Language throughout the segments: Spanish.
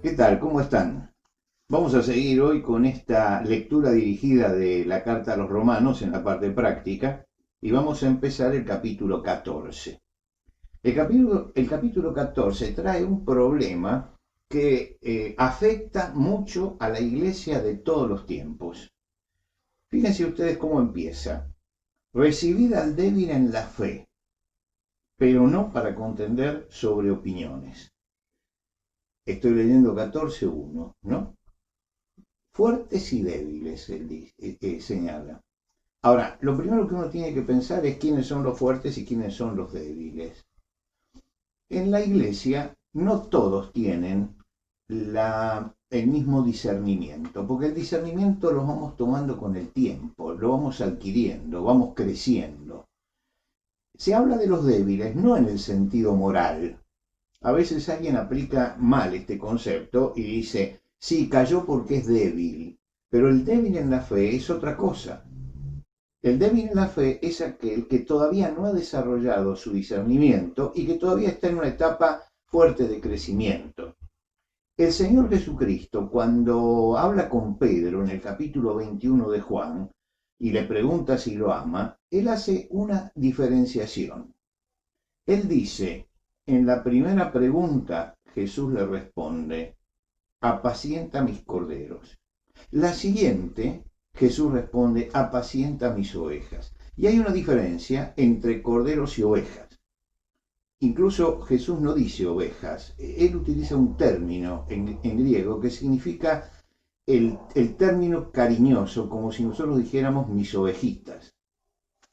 ¿Qué tal? ¿Cómo están? Vamos a seguir hoy con esta lectura dirigida de la carta a los romanos en la parte práctica y vamos a empezar el capítulo 14. El capítulo 14 trae un problema que afecta mucho a la iglesia de todos los tiempos. Fíjense ustedes cómo empieza. Recibid al débil en la fe, pero no para contender sobre opiniones. Estoy leyendo 14.1, ¿no? Fuertes y débiles, él señala. Ahora, lo primero que uno tiene que pensar es quiénes son los fuertes y quiénes son los débiles. En la iglesia no todos tienen el mismo discernimiento, porque el discernimiento lo vamos tomando con el tiempo, lo vamos adquiriendo, vamos creciendo. Se habla de los débiles no en el sentido moral. A veces alguien aplica mal este concepto y dice, sí, cayó porque es débil, pero el débil en la fe es otra cosa. El débil en la fe es aquel que todavía no ha desarrollado su discernimiento y que todavía está en una etapa fuerte de crecimiento. El Señor Jesucristo, cuando habla con Pedro en el capítulo 21 de Juan y le pregunta si lo ama, él hace una diferenciación. Él dice, en la primera pregunta, Jesús le responde, apacienta mis corderos. La siguiente, Jesús responde, apacienta mis ovejas. Y hay una diferencia entre corderos y ovejas. Incluso Jesús no dice ovejas, él utiliza un término en griego que significa el término cariñoso, como si nosotros dijéramos mis ovejitas.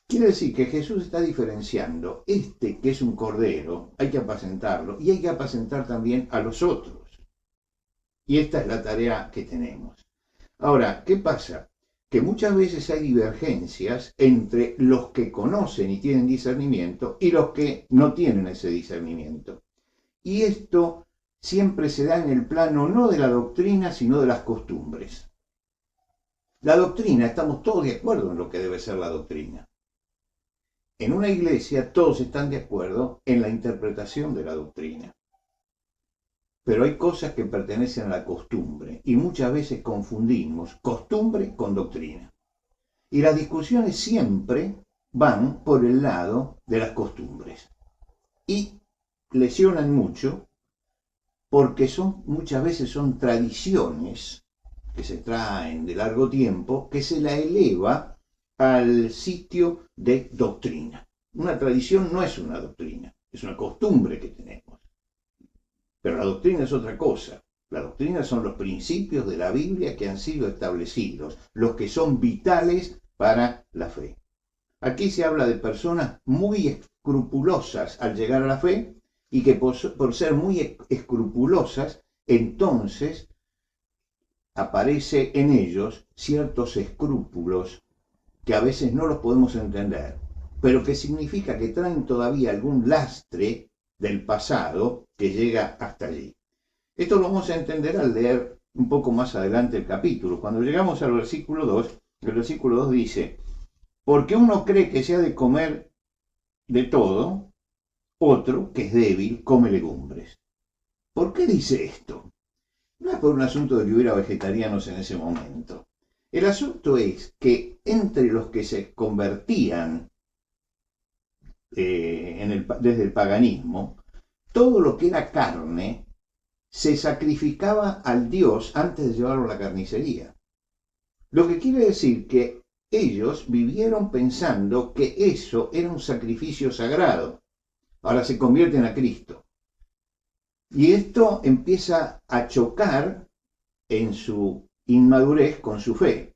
Quiere decir que Jesús está diferenciando este que es un cordero, hay que apacentarlo, y hay que apacentar también a los otros. Y esta es la tarea que tenemos. Ahora, ¿qué pasa? Que muchas veces hay divergencias entre los que conocen y tienen discernimiento y los que no tienen ese discernimiento. Y esto siempre se da en el plano no de la doctrina, sino de las costumbres. La doctrina, estamos todos de acuerdo en lo que debe ser la doctrina. En una iglesia todos están de acuerdo en la interpretación de la doctrina. Pero hay cosas que pertenecen a la costumbre y muchas veces confundimos costumbre con doctrina. Y las discusiones siempre van por el lado de las costumbres. Y lesionan mucho porque muchas veces son tradiciones que se traen de largo tiempo que se la eleva al sitio de doctrina. Una tradición no es una doctrina, es una costumbre que tenemos. Pero la doctrina es otra cosa. La doctrina son los principios de la Biblia que han sido establecidos, los que son vitales para la fe. Aquí se habla de personas muy escrupulosas al llegar a la fe y que por ser muy escrupulosas, entonces aparece en ellos ciertos escrúpulos que a veces no los podemos entender, pero que significa que traen todavía algún lastre del pasado que llega hasta allí. Esto lo vamos a entender al leer un poco más adelante el capítulo. Cuando llegamos al versículo 2, el versículo 2 dice, porque uno cree que se ha de comer de todo, otro, que es débil, come legumbres. ¿Por qué dice esto? No es por un asunto de que hubiera vegetarianos en ese momento. El asunto es que entre los que se convertían desde el paganismo, todo lo que era carne se sacrificaba al dios antes de llevarlo a la carnicería. Lo que quiere decir que ellos vivieron pensando que eso era un sacrificio sagrado. Ahora se convierten a Cristo. Y esto empieza a chocar en su inmadurez con su fe.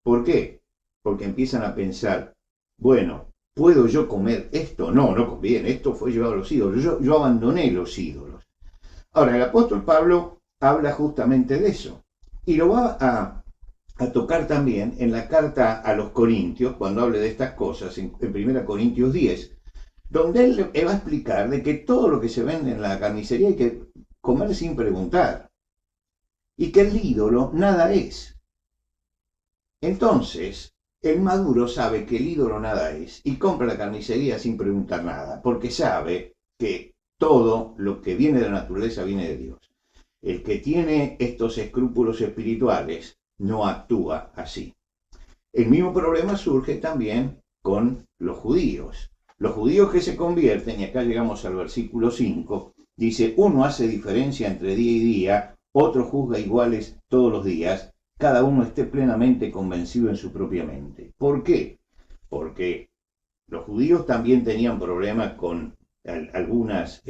¿Por qué? Porque empiezan a pensar, bueno, ¿puedo yo comer esto? No, no conviene, esto fue llevado a los ídolos, yo abandoné los ídolos. Ahora, el apóstol Pablo habla justamente de eso y lo va a tocar también en la carta a los Corintios, cuando hable de estas cosas, en 1 Corintios 10, donde él va a explicar de que todo lo que se vende en la carnicería hay que comer sin preguntar y que el ídolo nada es. Entonces, El maduro sabe que el ídolo nada es y compra la carnicería sin preguntar nada, porque sabe que todo lo que viene de la naturaleza viene de Dios. El que tiene estos escrúpulos espirituales no actúa así. El mismo problema surge también con los judíos. Los judíos que se convierten, y acá llegamos al versículo 5, dice, uno hace diferencia entre día y día, otro juzga iguales todos los días, cada uno esté plenamente convencido en su propia mente. ¿Por qué? Porque los judíos también tenían problemas con algunas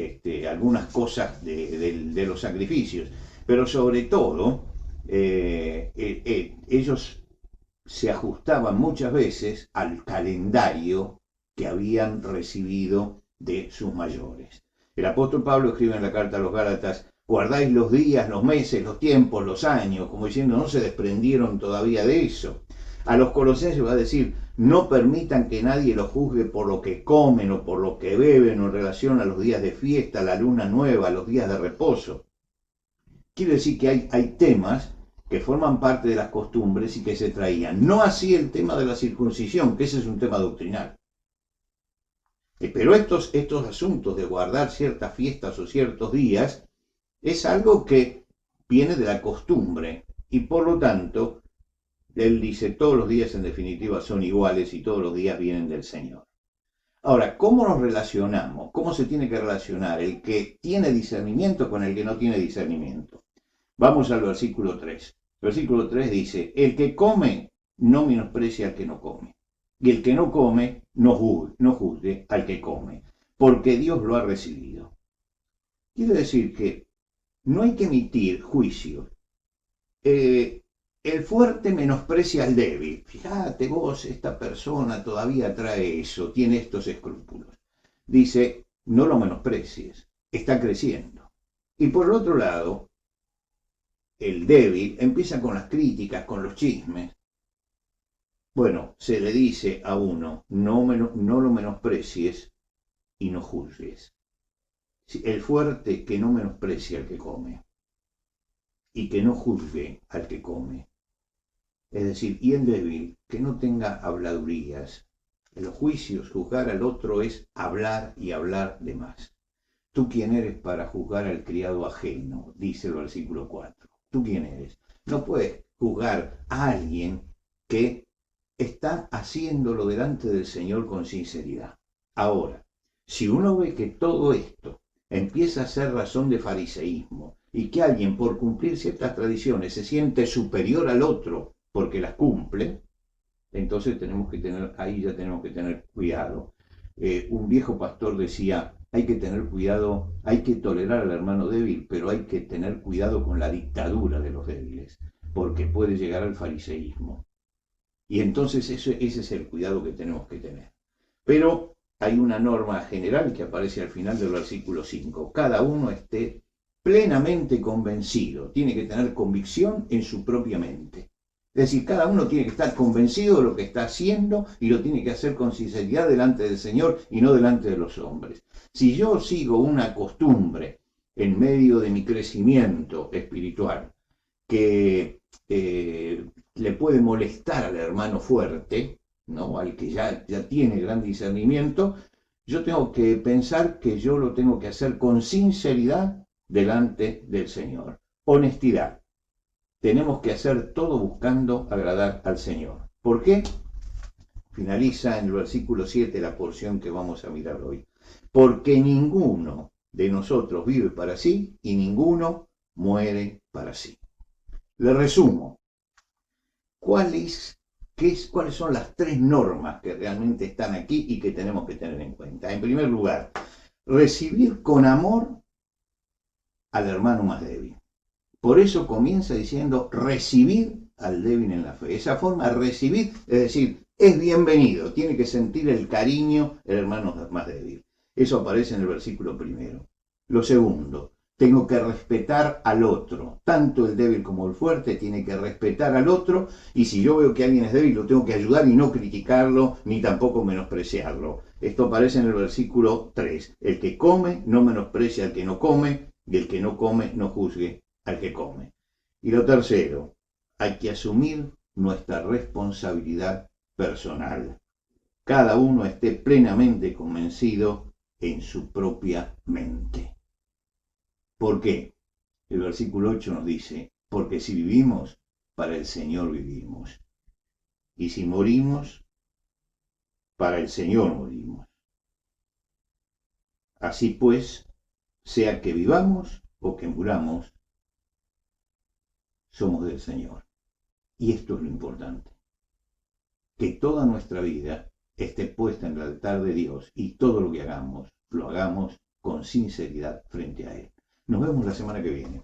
cosas de los sacrificios, pero sobre todo ellos se ajustaban muchas veces al calendario que habían recibido de sus mayores. El apóstol Pablo escribe en la carta a los Gálatas, guardáis los días, los meses, los tiempos, los años, como diciendo, no se desprendieron todavía de eso. A los colosenses va a decir, no permitan que nadie los juzgue por lo que comen o por lo que beben o en relación a los días de fiesta, la luna nueva, los días de reposo. Quiere decir que hay temas que forman parte de las costumbres y que se traían. No así el tema de la circuncisión, que ese es un tema doctrinal. Pero estos asuntos de guardar ciertas fiestas o ciertos días es algo que viene de la costumbre y por lo tanto él dice todos los días en definitiva son iguales y todos los días vienen del Señor. Ahora, ¿cómo nos relacionamos? ¿Cómo se tiene que relacionar el que tiene discernimiento con el que no tiene discernimiento? Vamos al versículo 3. El versículo 3 dice, el que come no menosprecia al que no come. Y el que no come no juzgue al que come, porque Dios lo ha recibido. Quiere decir que no hay que emitir juicio. El fuerte menosprecia al débil. Fíjate vos, esta persona todavía trae eso, tiene estos escrúpulos. Dice, no lo menosprecies, está creciendo. Y por el otro lado, el débil empieza con las críticas, con los chismes. Bueno, se le dice a uno, no lo menosprecies y no juzgues. El fuerte que no menosprecia al que come y que no juzgue al que come. Es decir, y el débil que no tenga habladurías. En los juicios, juzgar al otro es hablar y hablar de más. ¿Tú quién eres para juzgar al criado ajeno? Dice el versículo 4. ¿Tú quién eres? No puedes juzgar a alguien que está haciéndolo delante del Señor con sinceridad. Ahora, si uno ve que todo esto empieza a ser razón de fariseísmo y que alguien por cumplir ciertas tradiciones se siente superior al otro porque las cumple, entonces ahí ya tenemos que tener cuidado. Un viejo pastor decía, hay que tener cuidado, hay que tolerar al hermano débil, pero hay que tener cuidado con la dictadura de los débiles, porque puede llegar al fariseísmo. Y entonces ese es el cuidado que tenemos que tener. Pero hay una norma general que aparece al final del versículo 5. Cada uno esté plenamente convencido, tiene que tener convicción en su propia mente. Es decir, cada uno tiene que estar convencido de lo que está haciendo y lo tiene que hacer con sinceridad delante del Señor y no delante de los hombres. Si yo sigo una costumbre en medio de mi crecimiento espiritual que le puede molestar al hermano fuerte, ¿no? Al que ya tiene gran discernimiento, yo tengo que pensar que yo lo tengo que hacer con sinceridad delante del Señor. Honestidad. Tenemos que hacer todo buscando agradar al Señor. ¿Por qué? Finaliza en el versículo 7 la porción que vamos a mirar hoy. Porque ninguno de nosotros vive para sí y ninguno muere para sí. Le resumo. ¿Cuáles son las tres normas que realmente están aquí y que tenemos que tener en cuenta? En primer lugar, recibir con amor al hermano más débil. Por eso comienza diciendo recibir al débil en la fe. Esa forma de recibir, es decir, es bienvenido, tiene que sentir el cariño el hermano más débil. Eso aparece en el versículo primero. Lo segundo, tengo que respetar al otro. Tanto el débil como el fuerte tiene que respetar al otro, y si yo veo que alguien es débil, lo tengo que ayudar y no criticarlo, ni tampoco menospreciarlo. Esto aparece en el versículo 3. El que come no menosprecia al que no come, y el que no come no juzgue al que come. Y lo tercero, hay que asumir nuestra responsabilidad personal. Cada uno esté plenamente convencido en su propia mente. ¿Por qué? El versículo 8 nos dice, porque si vivimos, para el Señor vivimos. Y si morimos, para el Señor morimos. Así pues, sea que vivamos o que muramos, somos del Señor. Y esto es lo importante. Que toda nuestra vida esté puesta en el altar de Dios y todo lo que hagamos, lo hagamos con sinceridad frente a Él. Nos vemos la semana que viene.